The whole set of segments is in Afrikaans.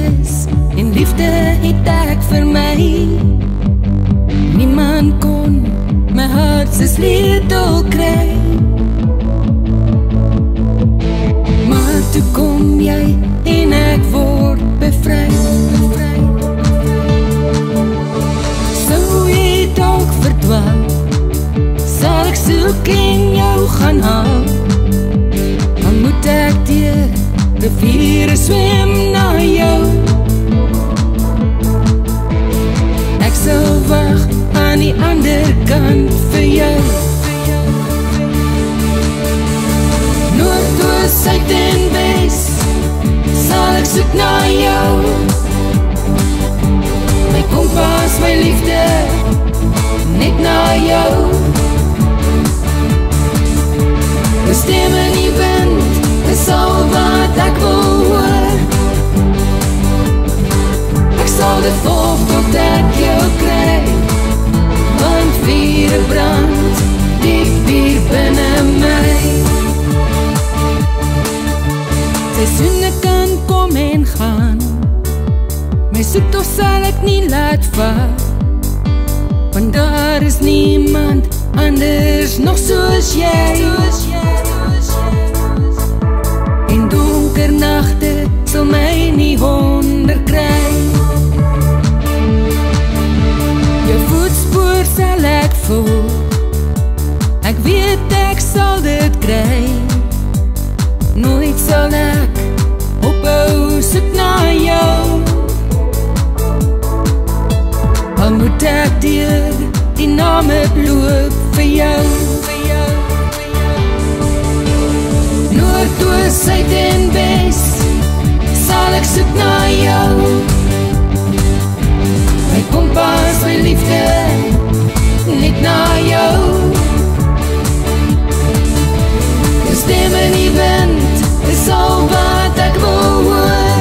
wees en liefde het ek vir my. Niemand kon my hart se sleutel kry. Maar toe kom jy en ek word bevryd. Sou jy dalk verdwaal, sal ek soek en jou gaan haal. Dan moet ek deur riviere swem na jou. Ek sal wag aan die ander kant vir jou. Noord, suid en wes sal ek soek na jou. My kompas, my liefde, net na jou. Die stem in die wind is al wat ek wil hoor. Ek sal dit volg tot ek jou kry, want vuur brand diep hier binne my. Seisoene kan kom en gaan, my soektocht sal ek nie laat vat, want daar is niemand anders nog soos jy. En donker nachte sal my nie honder kry. Jou voetspoor sal ek volg, ek weet ek sal dit kry. Nooit sal ek ophou soek na jou. Al moet ek deur die name loop vir jou. Noord, suid en wes sal ek soek na jou. My kompas, my liefde, net na jou. Jou stem in die wind is al wat ek wil hoor.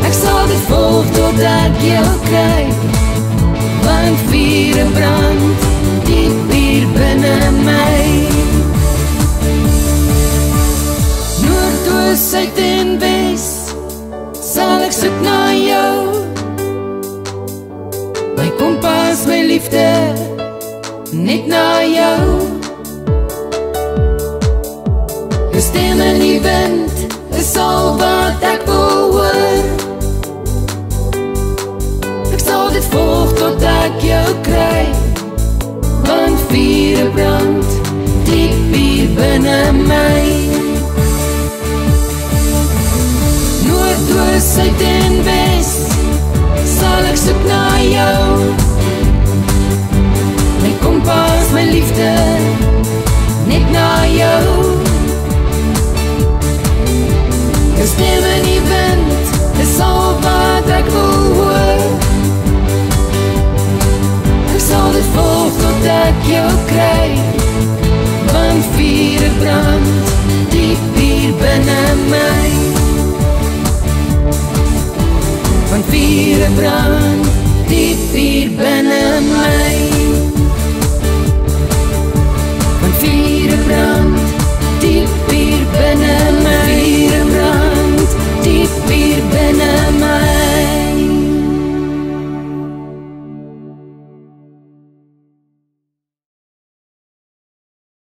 Ek sal dit volg tot ek jou kry, want vuur brand diep hier binne my. Noord, suid en wes sal ek soek na jou. My kompas, my liefde, net na jou. Jou stem in die wind is al wat ek wil hoor. Ek sal dit volg tot ek jou kry, want vuur brand diep hier binne my.